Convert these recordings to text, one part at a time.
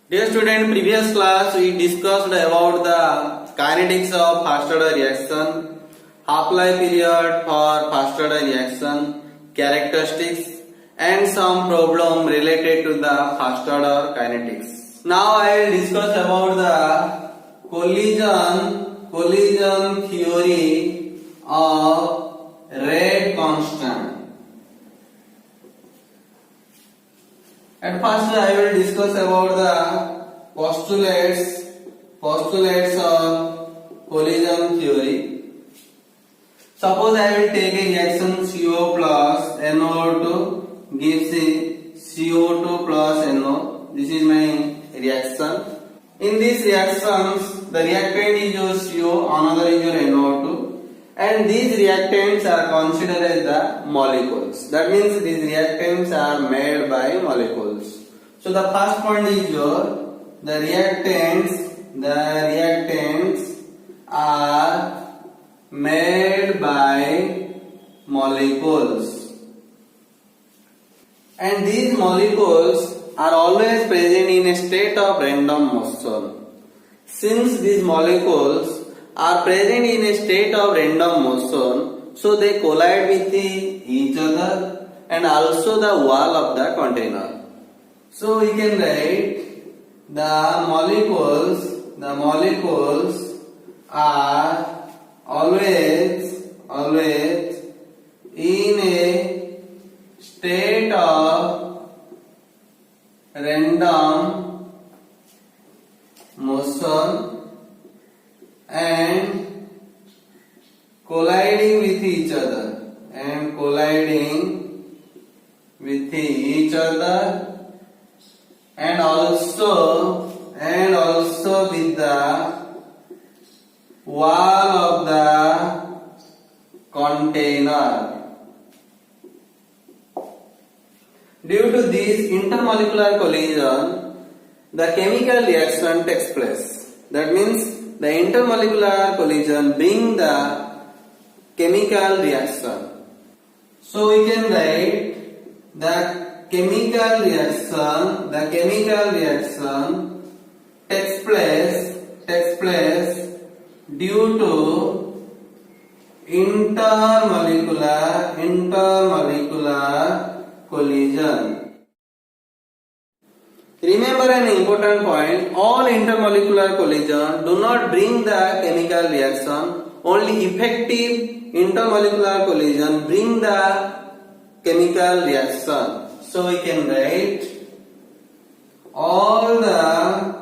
Dear student, previous class we discussed about the kinetics of first order reaction, half-life period for first order reaction, characteristics and some problem related to the first order kinetics. Now I will discuss about the collision theory of rate constant. At first I will discuss about the postulates of collision theory. Suppose I will take a reaction CO plus NO2 gives CO2 plus NO. This is my reaction. In these reactions, the reactant is your CO, another is your NO2. And these reactants are considered as the molecules. That means these reactants are made by molecules. So the first point is the reactants are made by molecules. And these molecules are always present in a state of random motion. Since these molecules are present in a state of random motion, so they collide with each other and also the wall of the container. So we can write the molecules are always in a state of random motion and colliding with each other and also with the wall of the container. Due to this intermolecular collision, the chemical reaction takes place. That means the intermolecular collision brings the chemical reaction. So we can write the chemical reaction takes place due to intermolecular collision. Remember an important point, all intermolecular collision do not bring the chemical reaction, only effective intermolecular collision bring the chemical reaction. So we can write all the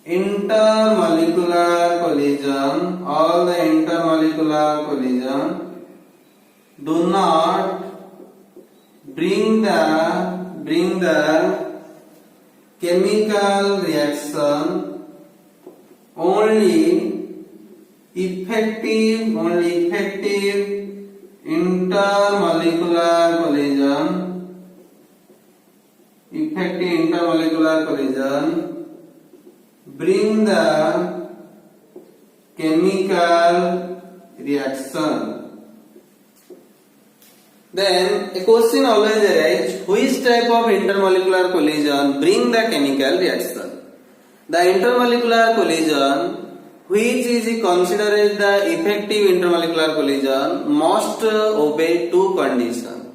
intermolecular collision do not bring the chemical reaction, only effective intermolecular collision bring the chemical reaction. Then a question always arises, which type of intermolecular collision bring the chemical reaction? The intermolecular collision which is considered as the effective intermolecular collision must obey two conditions.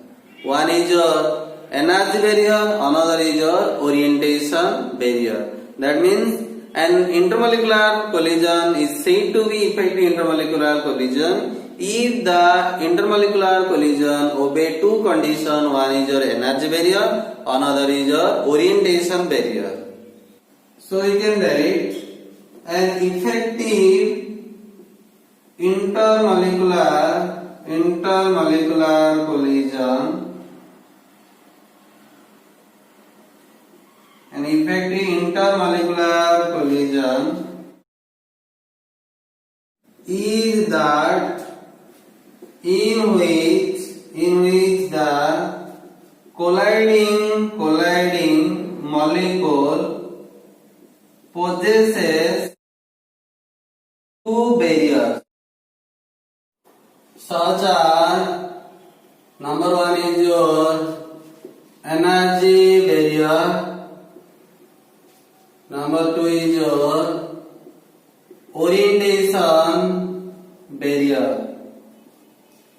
One is your energy barrier, another is your orientation barrier. That means an intermolecular collision is said to be effective intermolecular collision if the intermolecular collision obey two conditions. One is your energy barrier, another is your orientation barrier. So you can write an effective intermolecular collision. An effective intermolecular collision is that in which the colliding molecule possesses two barriers, such as number one is your energy barrier Number 2 is your orientation barrier.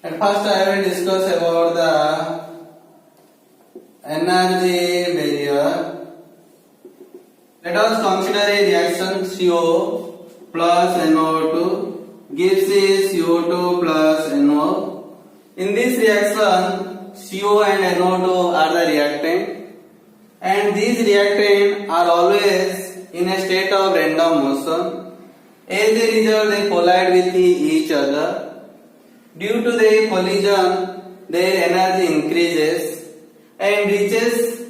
At first I will discuss about the energy barrier. Let us consider a reaction CO plus NO2 gives a CO2 plus NO. In this reaction, CO and NO2 are the reactant, and these reactants are always in a state of random motion. As a result, they collide with each other. Due to the collision, their energy increases and reaches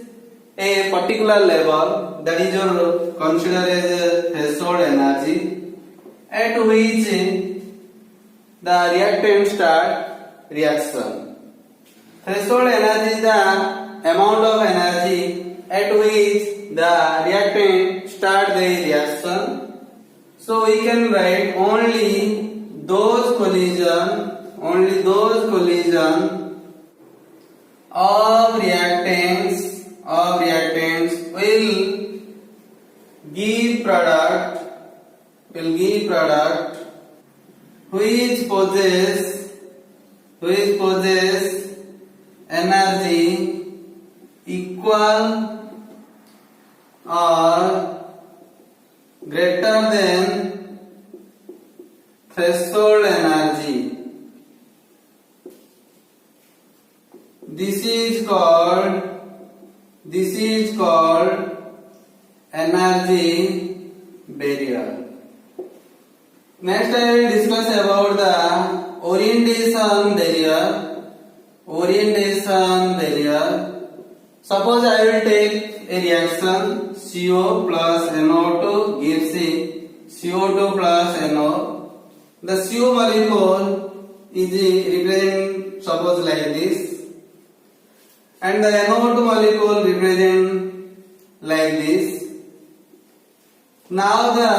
a particular level, that is your considered as a threshold energy, at which the reactant start reaction. Threshold energy is the amount of energy at which the reactant start the reaction. So we can write only those collision of reactants will give product which possess energy equal or greater than threshold energy. This is called energy barrier. Next I will discuss about the orientation barrier. Suppose I will take a reaction CO plus NO2 gives CO2 plus NO. The CO molecule is represented suppose like this, and the NO2 molecule represent like this. Now the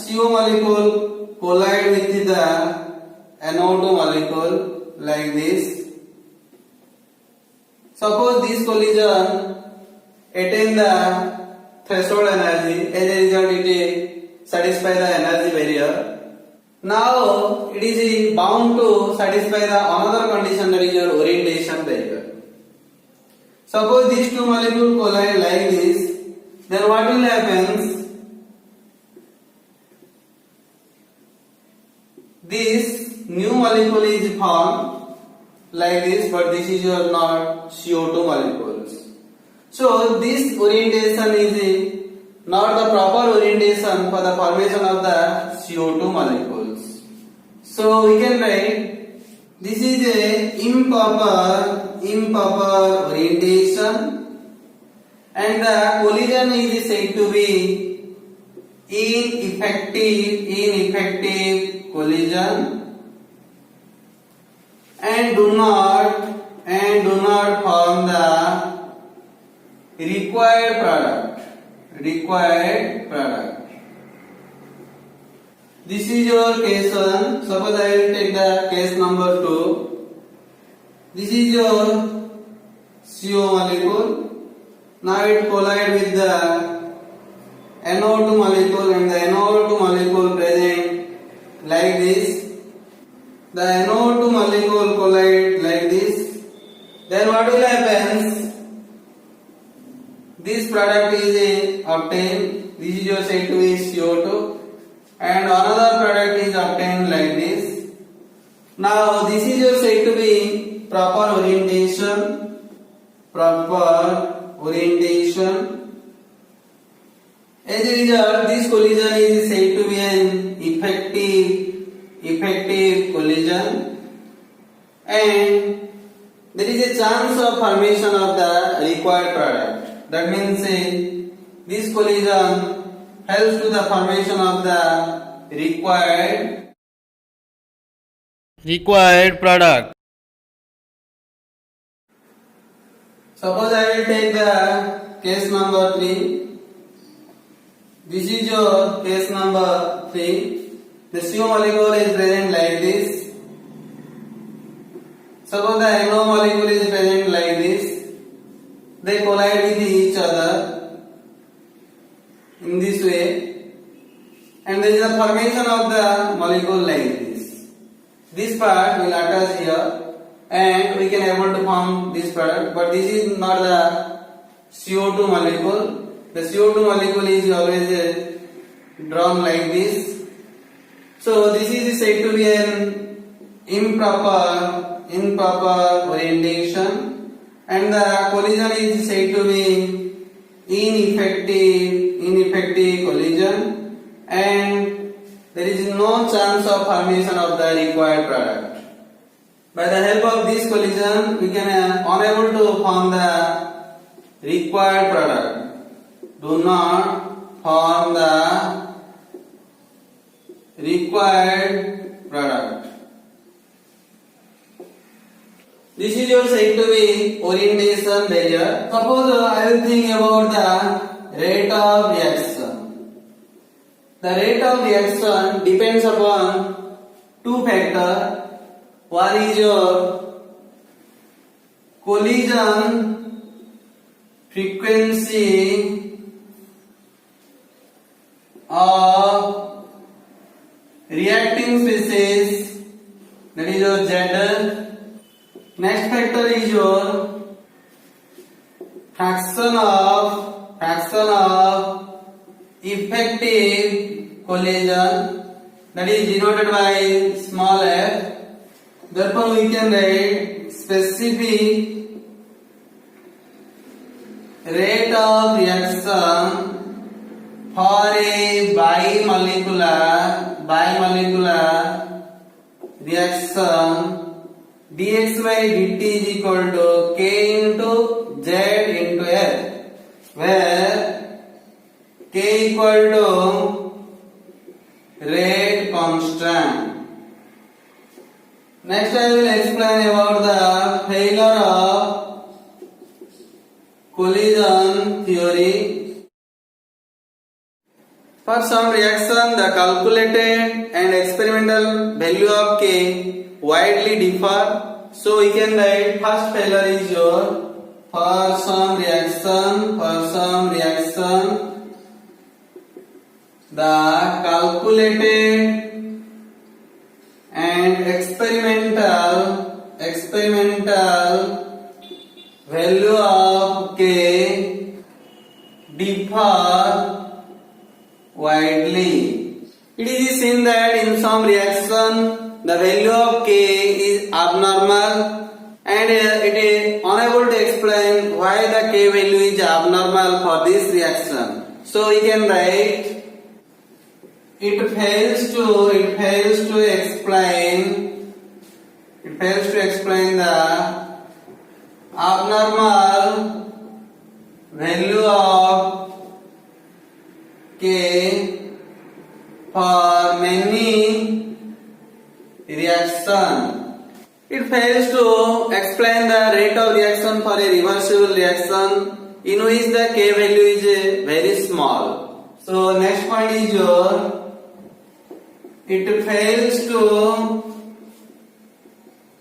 CO molecule collide with the NO2 molecule like this. Suppose this collision attain the threshold energy, as a result it satisfy the energy barrier. Now it is bound to satisfy the another condition, that is your orientation barrier. Suppose these two molecules collide like this, then what will happen? This new molecule is formed like this, but this is your not CO2 molecules. So this orientation is not the proper orientation for the formation of the CO2 molecules. So we can write this is a improper orientation, and the collision is said to be ineffective collision, and do not form the required product. This is your case 1. Suppose I will take the case number 2. This is your CO molecule. Now it collide with the NO2 molecule, and the NO2 molecule present like this. The NO2 molecule collide like this. Then what will happen? This product is obtained. This is your said to be CO2, and another product is obtained like this. Now this is your said to be proper orientation. As a result, this collision is said to be an effective collision, and there is a chance of formation of the required product. That means this collision helps to the formation of the required product. Suppose I will take the case number 3. This is your case number 3. The CO molecule is present like this. Suppose the NO molecule is present like this. They collide with each other. in this way, and there is a formation of the molecule like this. This part will attach here, and we can able to form this product. But this is not the CO2 molecule. The CO2 molecule is always drawn like this. So this is said to be an improper orientation, and the collision is said to be ineffective collision, and there is no chance of formation of the required product. By the help of this collision, we can unable to form the required product. Do not form the required product. This is your said to be orientation barrier. Suppose I will think about the rate of reaction. The rate of reaction depends upon two factors. One is your collision frequency of reacting species, that is your Z. Next factor is your fraction of effective collision, that is denoted by small f. Therefore, we can write specific rate of reaction for a bimolecular reaction. dx by dt is equal to k into z into f, where k equal to rate constant. Next I will explain about the failure of collision theory. For some reaction, the calculated and experimental value of k widely differ. So we can write first failure is your for some reaction the calculated and experimental value of k differ widely. It is seen that in some reaction the value of k is abnormal, and it is unable to explain why the k value is abnormal for this reaction. So we can write it fails to explain the abnormal value of k for many reaction. It fails to explain the rate of reaction for a reversible reaction in which the k value is very small. So next point is your it fails to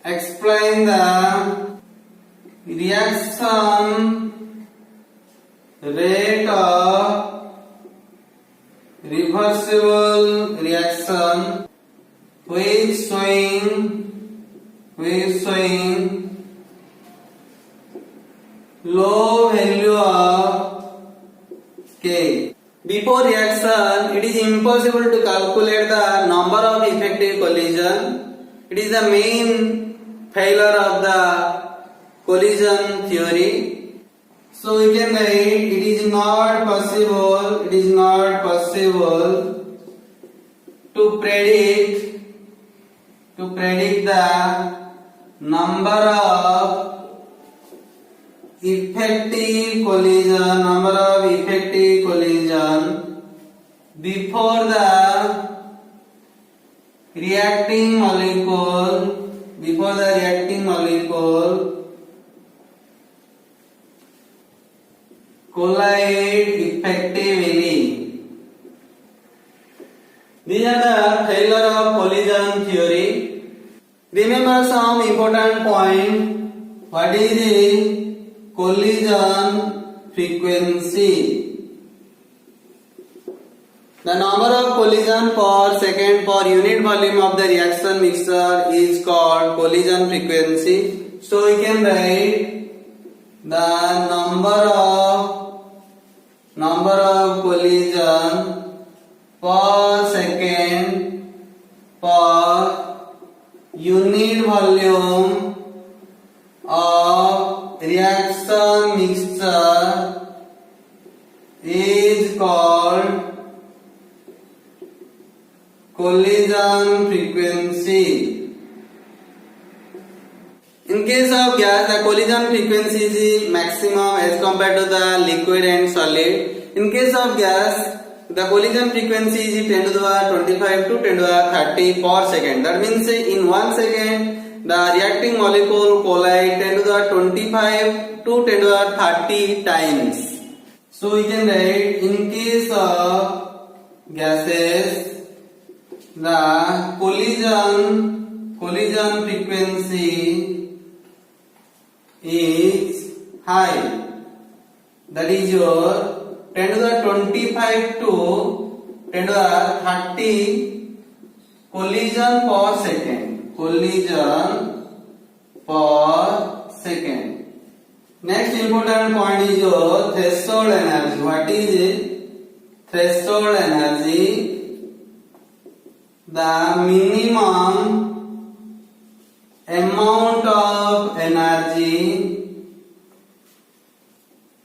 explain the reaction rate of reversible reaction with showing low value of k. Before reaction, it is impossible to calculate the number of effective collision. It is the main failure of the collision theory. So we can write it is not possible to predict the number of effective collision before the reacting molecule collide effectively. These are the failure of collision theory. Remember some important point. What is the collision frequency? The number of collision per second per unit volume of the reaction mixture is called collision frequency. So we can write the number of collision per second per unit volume of reaction mixture is called collision frequency. In case of gas, the collision frequency is maximum as compared to the liquid and solid. In case of gas, the collision frequency is 10 to the power 25 to 10 to the power 30 per second. That means in 1 second, the reacting molecule collide 10 to the power 25 to 10 to the power 30 times. So we can write, in case of gases, the collision frequency is high. That is your 10 to the 25 to 10 to the 30 collision per second. Collision per second. Next important point is your threshold energy. What is it? Threshold energy. The minimum amount of energy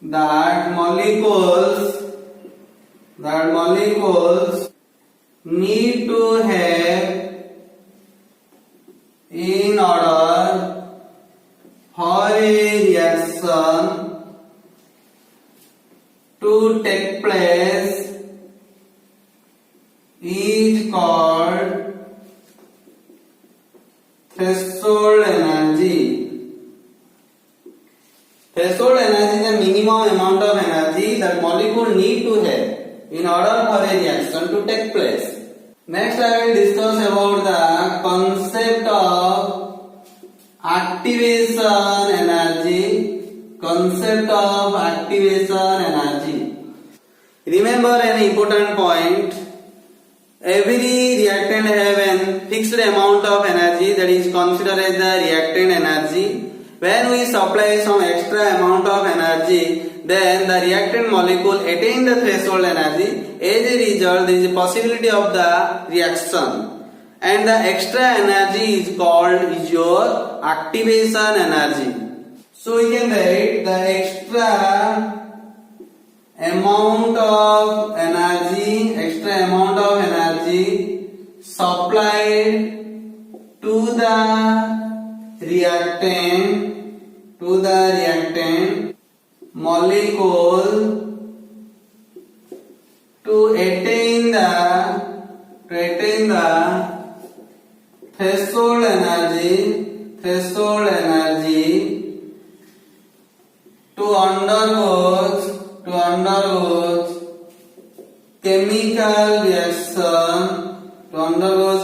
that molecules need to have in order for a reaction to take place is called threshold energy. Threshold energy is the minimum amount of energy that molecule need to have in order for a reaction to take place. Next I will discuss about the concept of activation energy. Concept of activation energy. Remember an important point. Every reactant have a fixed amount of energy that is considered as the reactant energy. When we supply some extra amount of energy, then the reactant molecule attain the threshold energy. As a result, there is a possibility of the reaction, and the extra energy is called your activation energy. So we can write the extra amount of energy supplied to the reactant molecule to attain the threshold energy to undergoes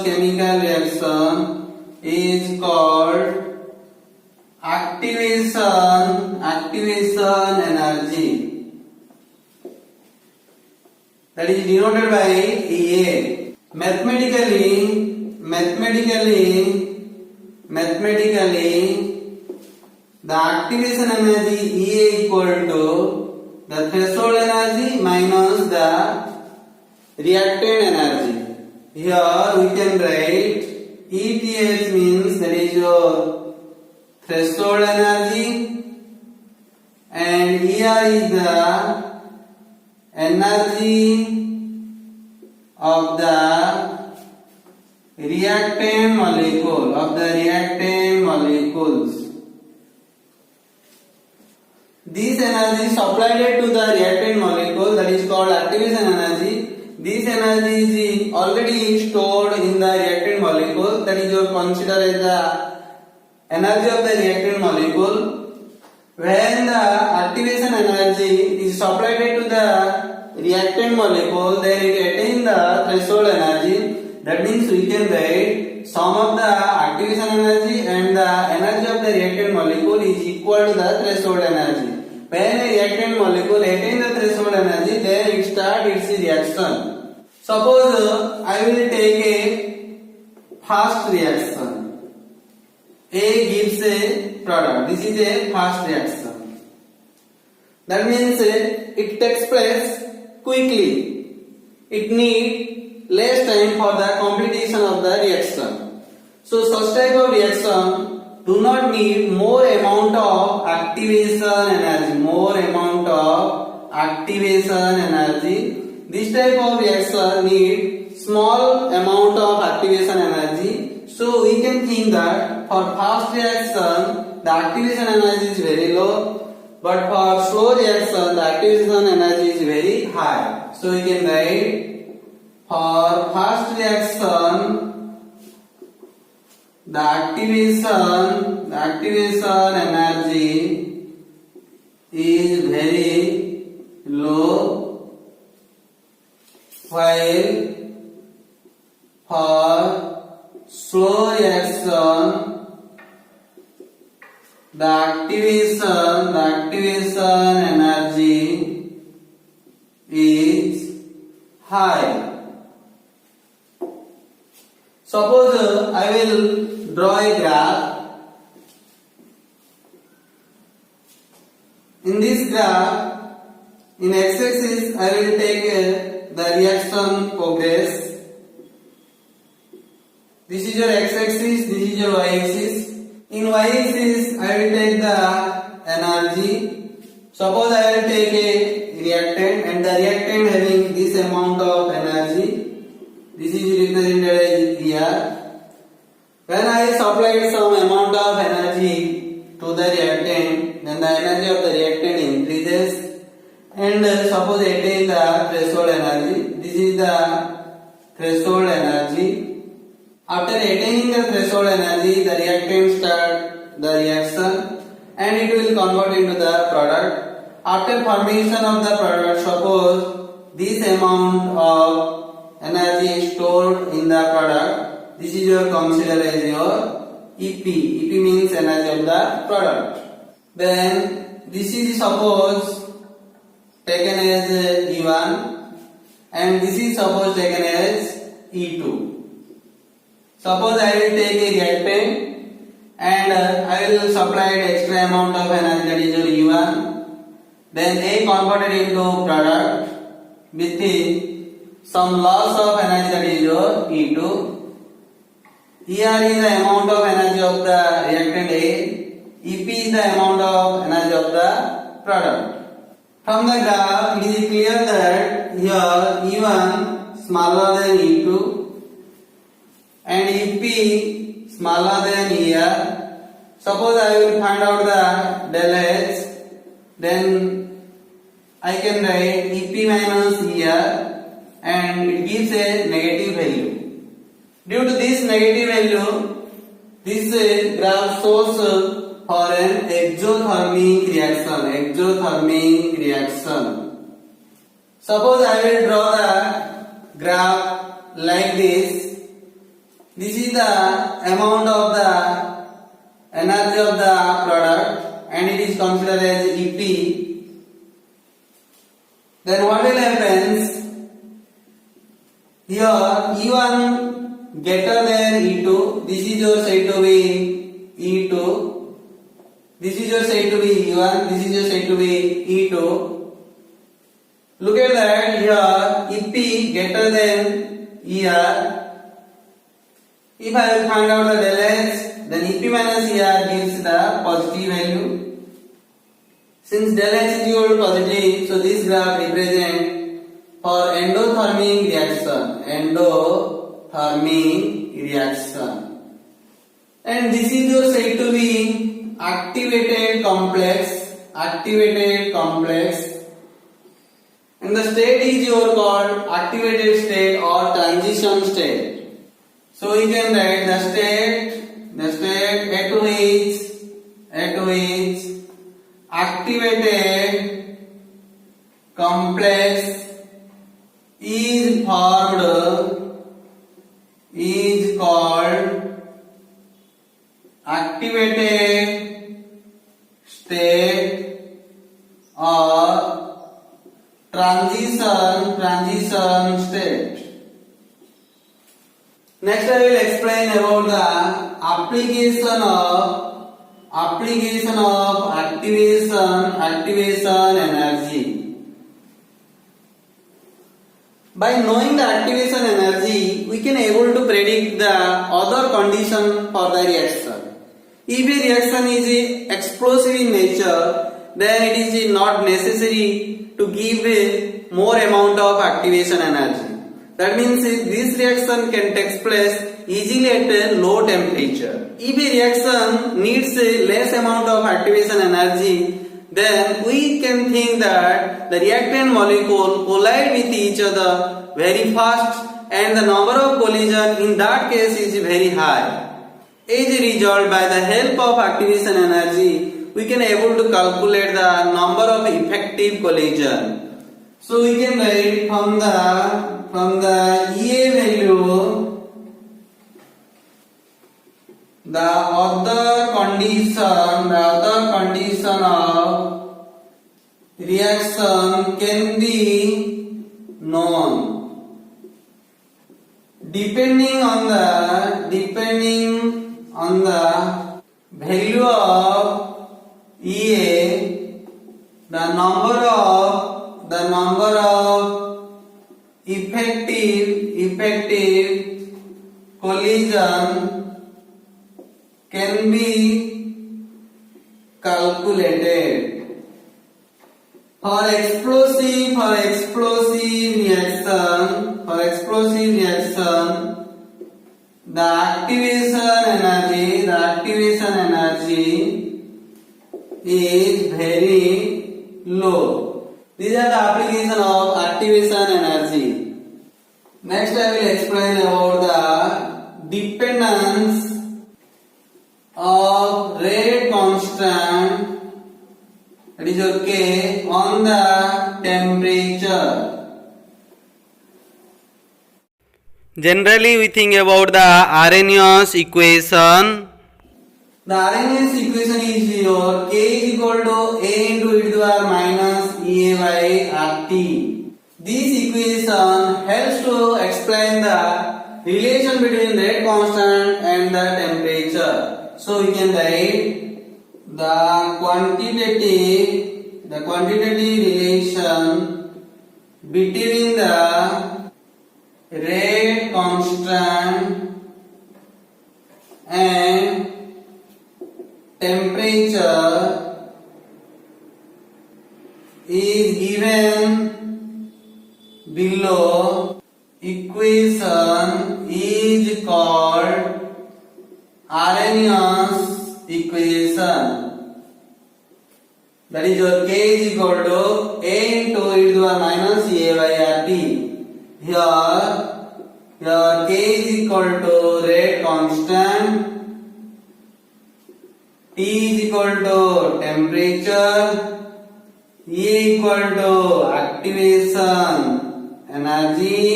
chemical reaction is called activation energy. That is denoted by EA. Mathematically, the activation energy EA equal to the threshold energy minus the reactant energy. Here we can write ETH means that is your threshold energy, and here is the energy of the reactant molecules. This energy supplied to the reactant molecule, that is called activation energy. This energy is already stored in the reactant molecule, that is your considered as the energy of the reactant molecule. When the activation energy is supplied to the reactant molecule, then it attains the threshold energy. That means we can write sum of the activation energy and the energy of the reactant molecule is equal to the threshold energy. When a reactant molecule attains the threshold energy, then it starts its reaction. Suppose I will take a fast reaction. A gives a product. This is a fast reaction. That means it takes place quickly. It needs less time for the completion of the reaction. So such type of reaction do not need more amount of activation energy. More amount of activation energy. This type of reaction need small amount of activation energy. So we can think that for fast reaction the activation energy is very low, but for slow reaction the activation energy is very high. So we can write for fast reaction the activation energy is very low, while for slow reaction the activation energy is high. Suppose I will draw a graph. In this graph, in x-axis I will take the reaction progress. This is your x-axis, this is your y-axis. In y-axis I will take the energy. Suppose I will take a reactant and the reactant having this amount of energy. This is represented as here. When I supplied some amount of energy to the reactant, then the energy of the reactant increases and suppose attain the threshold energy. This is the threshold energy. After attaining the threshold energy, the reactant start the reaction and it will convert into the product. After formation of the product, suppose this amount of energy is stored in the product. This is your considered as your EP. EP means energy of the product. Then this is suppose taken as E1 and this is suppose taken as E2. Suppose I will take a reactant and I will supply extra amount of energy, that is your E1. Then A converted into product with some loss of energy, that is your E2. Here is the amount of energy of the reactant A. EP is the amount of energy of the product. From the graph, it is clear that here E1 smaller than E2 and EP smaller than here. Suppose I will find out the del H, then I can write EP minus here and it gives a negative value. Due to this negative value, this graph shows for an exothermic reaction. Suppose I will draw the graph like this. This is the amount of the energy of the product and it is considered as EP. Then what will happen? Here E1 greater than E2. This is your said to be E2. This is your said to be E1. This is your said to be E2. Look at that. Here EP greater than ER. If I will find out the del H, then EP minus ER gives the positive value. Since del H is equal to positive, so this graph represents for endothermic reaction. And this is your said to be activated complex. And the state is your called activated state or transition state. So we can write the state at which activated complex is formed is called activated state or transition state. Next I will explain about the application of activation energy. By knowing the activation energy, we can able to predict the other condition for the reaction. If a reaction is explosive in nature, then it is not necessary to give a more amount of activation energy. That means this reaction can take place easily at a low temperature. If a reaction needs a less amount of activation energy, then we can think that the reactant molecule collide with each other very fast and the number of collision in that case is very high. As a result, by the help of activation energy, we can able to calculate the number of effective collision. So we can write from the EA value, the other condition of reaction can be known. Depending on the value of EA, the number of effective collision can be calculated. For explosive reaction, the activation energy is very low. These are the application of activation energy. Next I will explain about the dependence of rate constant, that is okay, on the temperature. Generally we think about the Arrhenius equation. The Arrhenius equation is your K is equal to A into e to the power minus EA by RT. This equation helps to explain the relation between rate constant and the temperature. So we can write the quantitative relation between the rate constant and temperature is given below. Equation is called Arrhenius equation. That is your K is equal to A into e to the power minus EA by RT. Here K is equal to rate constant, T is equal to temperature, E equal to activation energy,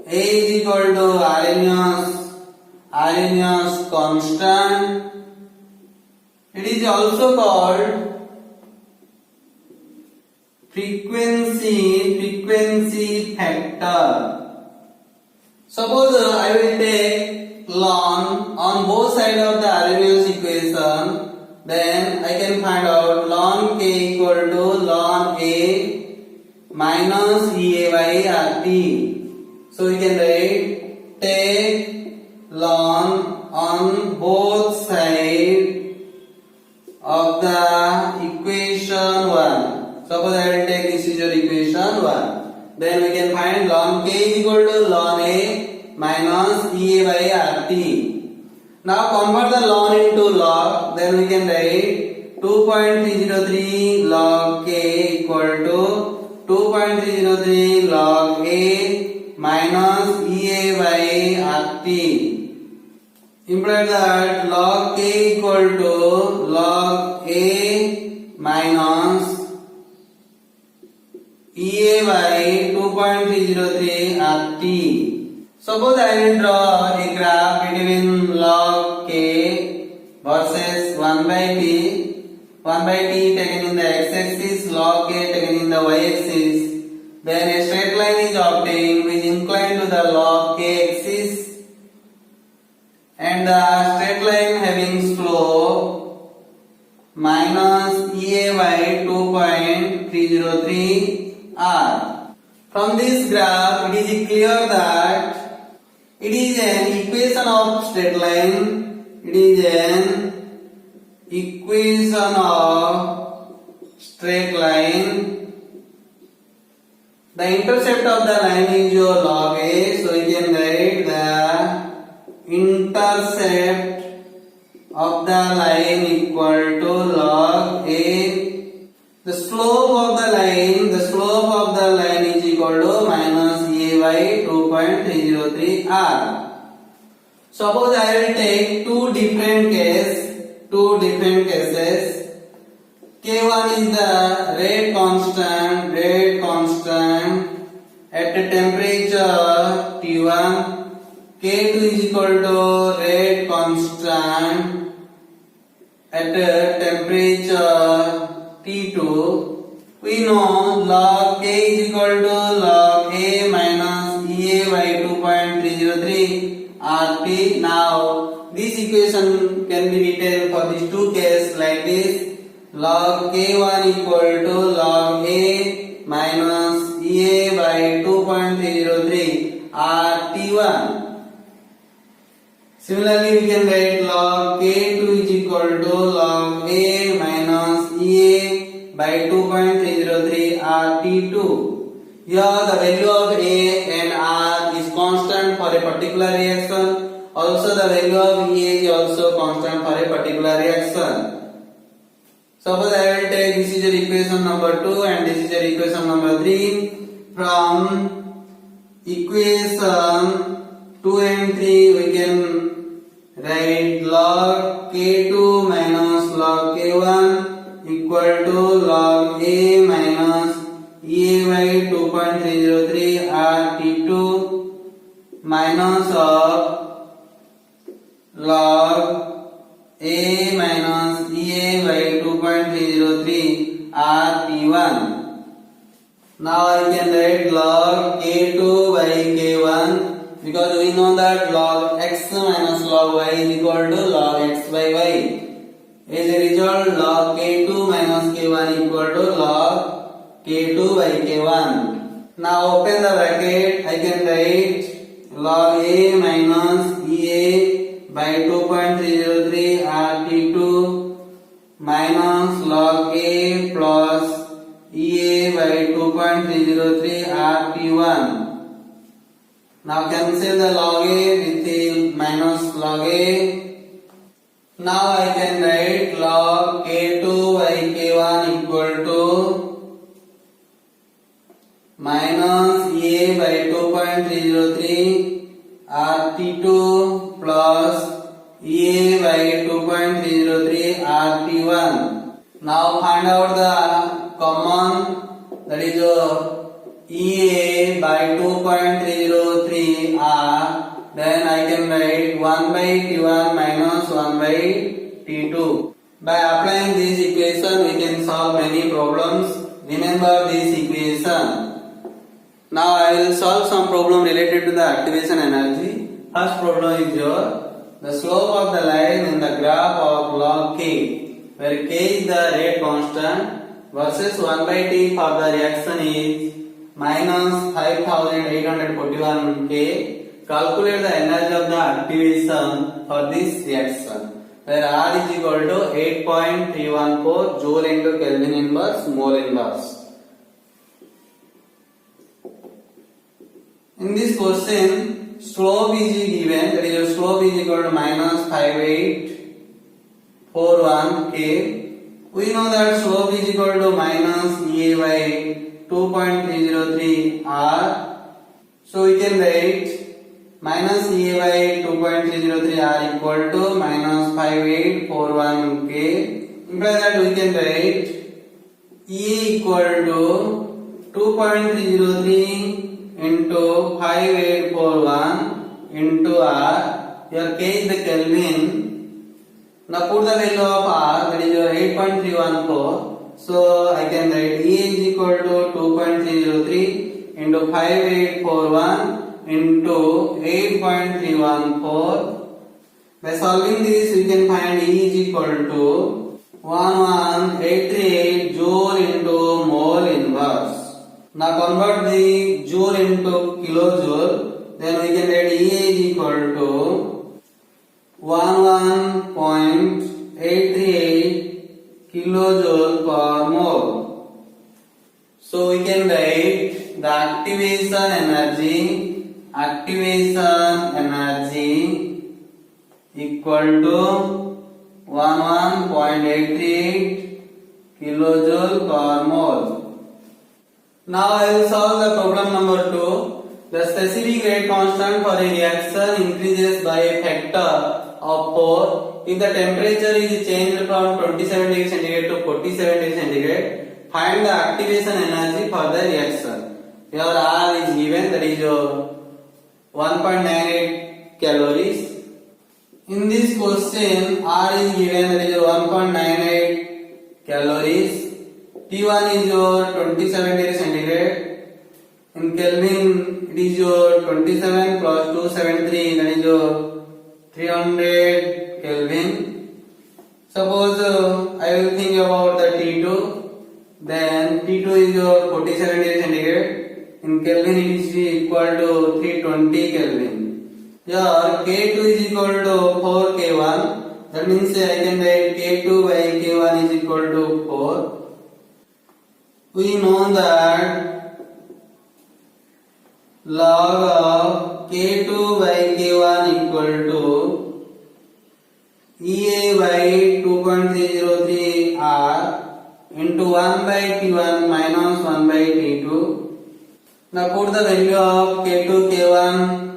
A is equal to Arrhenius constant. It is also called frequency factor. Suppose I will take ln on both sides of the Arrhenius equation, then I can find out ln K equal to ln A minus EA by RT. So we can write take ln on both sides of the equation 1. Suppose I will take this is your equation 1. Then we can find ln K is equal to ln A minus EA by RT. Now convert the ln into log, then we can write 2.303 log K equal to 2.303 log A minus EA by RT. Implies that log K equal to log A minus EA by 2.303 RT. Suppose I will draw a graph between log K versus 1 by T. 1 by T taken in the x-axis, log K taken in the y-axis. then a straight line is obtained which is inclined to the log k axis, and the straight line having slope minus EA by 2.303 r. From this graph, it is clear that it is an equation of straight line. It is an equation of straight line. The intercept of the line is your log a, so you can write the intercept of the line equal to log a. The slope of the line is equal to minus a by 2.303 r. Suppose I will take two different cases. K1 is the rate constant at the temperature T1. K2 is equal to rate constant at the temperature T2. We know log K is equal to log A minus EA by 2.303 RT. Now this equation can be written for these two cases like this: log K1 equal to log A minus EA by 2.303 RT1. Similarly, we can write log K2 is equal to log A minus EA by 2.303 RT2. Here the value of A and R is constant for a particular reaction. Also the value of EA is also constant for a particular reaction. Suppose I will take this is your equation number 2 and this is your equation number 3. From equation 2 and 3 we can write log K2 minus log K1 equal to log A minus EA by 2.303 RT2 minus of log A minus EA by 2.303 RT1. Now I can write log K2 by K1 because we know that log x minus log y is equal to log x by y. As a result, log K2 minus K1 equal to log K2 by K1. Now open the bracket, I can write log A minus EA by 2.303 RT2 minus log A plus EA by 2.303 RT1. Now cancel the log A with the minus log A. Now I can write log K2 by K1 equal to minus EA by 2.303 RT2 plus EA by 2.303 RT1. Now find out the common, that is EA by 2.303 R. Then I can write 1 by T1 minus 1 by T2. By applying this equation we can solve many problems. Remember this equation. Now I will solve some problem related to the activation energy. First problem is the slope of the line in the graph of log K, where K is the rate constant versus 1 by T for the reaction is minus 5841 K. Calculate the energy of the activation for this reaction, where R is equal to 8.314 joule into Kelvin inverse mole inverse. In this question, slope is given, that is your slope is equal to minus 5841 K. We know that slope is equal to minus EA by 2.303 R. So we can write minus EA by 2.303 R equal to minus 5841 K. Imply that we can write EA equal to 2.303 into 5841 into R. Here K is the Kelvin. Now put the value of R, that is your 8.314. So I can write E is equal to 2.303 into 5841 into 8.314. By solving this, we can find E is equal to 11838 joule into mole inverse. Now convert the joule into kilojoule. Then we can get E is equal to 11.838 kilojoule per mole. So we can write the activation energy equal to 11.88 kilojoule per mole. Now I will solve the problem number 2. The specific rate constant for a reaction increases by a factor of 4 if the temperature is changed from 27 degrees centigrade to 47 degrees centigrade. Find the activation energy for the reaction. Here R is given, that is 1.98 calories. In this question, R is given, that is 1.98 calories. T1 is your 27 degrees centigrade. In Kelvin, it is your 27 plus 273, that is your 300 Kelvin. Suppose I will think about the T2. Then T2 is your 47 degrees centigrade. In Kelvin, it is equal to 320 Kelvin. Here K2 is equal to 4K1. That means I can write K2 by K1 is equal to 4. We know that log of K2 by K1 equal to EA by 2.303 R into 1 by T1 minus 1 by T2. Now put the value of K2, K1,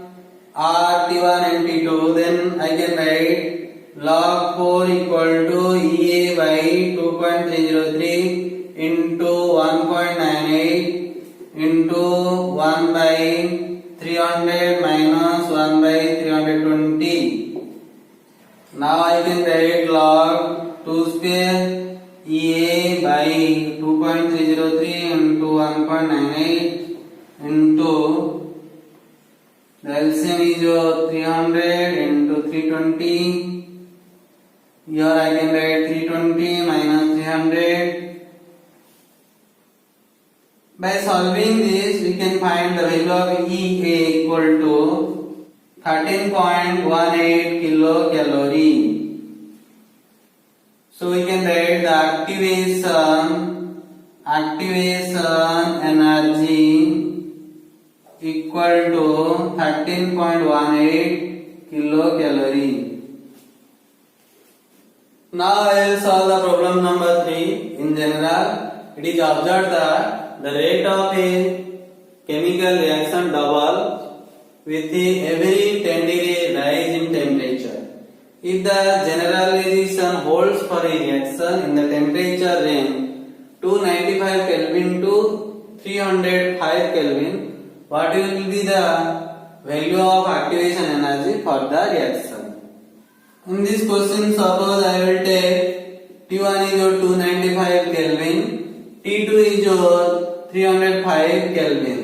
R, T1 and T2. Then I can write log 4 equal to EA by 2.303 into 1.98 into 1 by 300 minus 1 by 320. Now I can write log 2 square EA by 2.303 into 1.98 into the LCM is 300 into 320. Here I can write 320 minus 300. By solving this, we can find the value of EA equal to 13.18 kilocalorie. So we can write the activation energy equal to 13.18 kilocalorie. Now I will solve the problem number 3. In general, it is observed that the rate of a chemical reaction doubles with every 10 degree rise in temperature. If the generalization holds for a reaction in the temperature range 295 Kelvin to 305 Kelvin, what will be the value of activation energy for the reaction? In this question, suppose I will take T1 is your 295 Kelvin, T2 is your 305 Kelvin.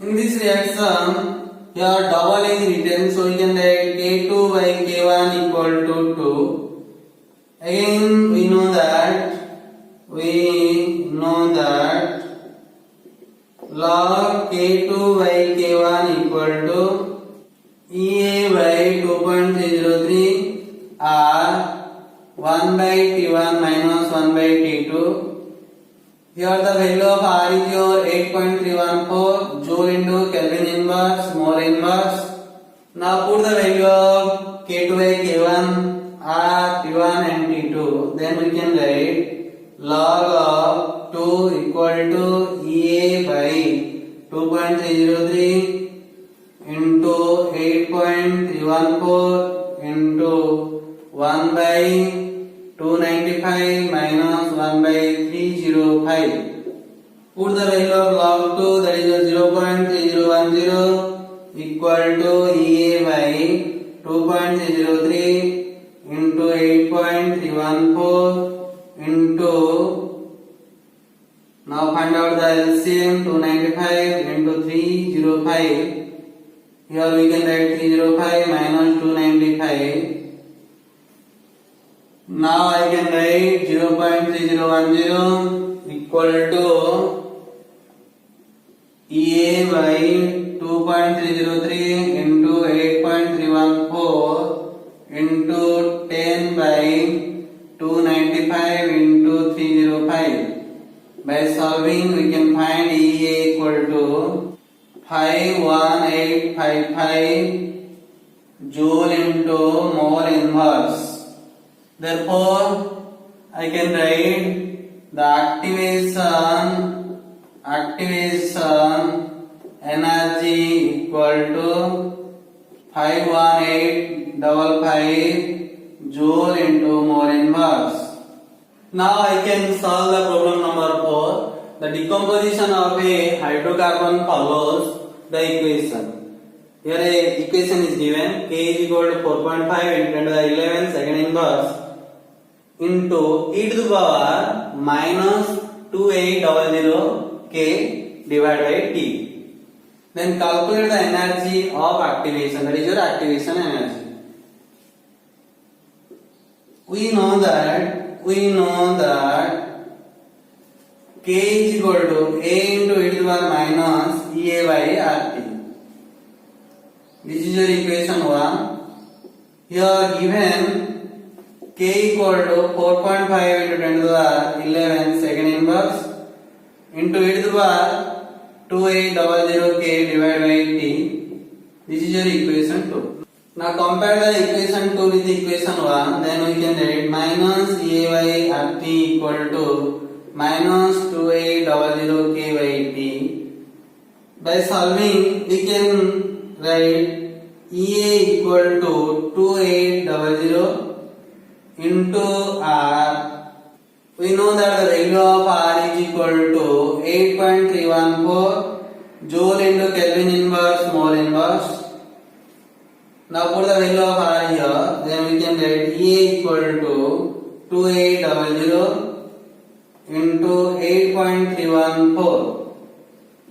In this reaction, here double is written, so we can write K2 by K1 equal to 2. Again, we know that log K2 by K1 equal to EA by 2.303 R 1 by T1 minus 1 by T2. Here the value of R is your 8.314 joule into Kelvin inverse, mole inverse. Now put the value of K2 by K1, R, T1 and T2. Then we can write log of 2 equal to EA by 2.303 into 8.314 into 1 by 295 minus 1 by 305. Put the value of log 2, that is 0.3010 equal to EA by 2.303 into 8.314 into, now find find out the LCM. 295 into 305. Here we can write 305 minus 295. Now I can write 0.3010 equal to EA by 2.303 into 8.314 into 10 by 295 into 305. By solving we can find EA equal to 51855 joule into mole inverse. Therefore, I can write the activation energy equal to 51855 joule into mole inverse. Now I can solve the problem number 4. The decomposition of a hydrocarbon follows the equation. Here a equation is given. K is equal to 4.5 into 10 to the 11 second inverse into e to the power minus 2800 K divided by T. Then calculate the energy of activation. That is your activation energy. We know that K is equal to A into e to the power minus EA by RT. This is your equation 1. Here given K equal to 4.5 into 10 to the 11 second inverse into e to the power 2800 K divided by T. This is your equation 2. Now compare the equation 2 with the equation 1. Then we can write minus EA by RT equal to minus 2800 K by T. By solving we can write EA equal to 2800 into R. We know that the value of R is equal to 8.314 joule into Kelvin inverse mole inverse. Now put the value of R here, then we can write EA equal to 2800 into 8.314.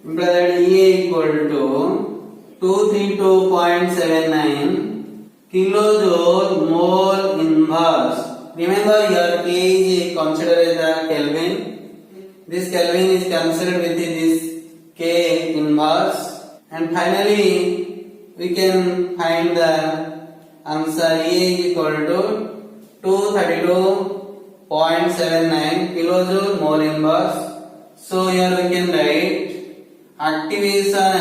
Imply that EA equal to 232.79 kilojoule mole inverse. Remember here K is considered as the Kelvin. This Kelvin is considered with this K inverse. And finally we can find the answer. E is equal to 232.79 kilojoule mole inverse. So here we can write activation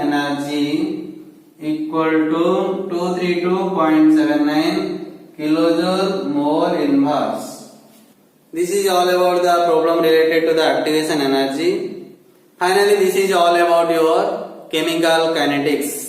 energy equal to 232.79 kilojoule mole inverse. This is all about the problem related to the activation energy. Finally, this is all about your chemical kinetics.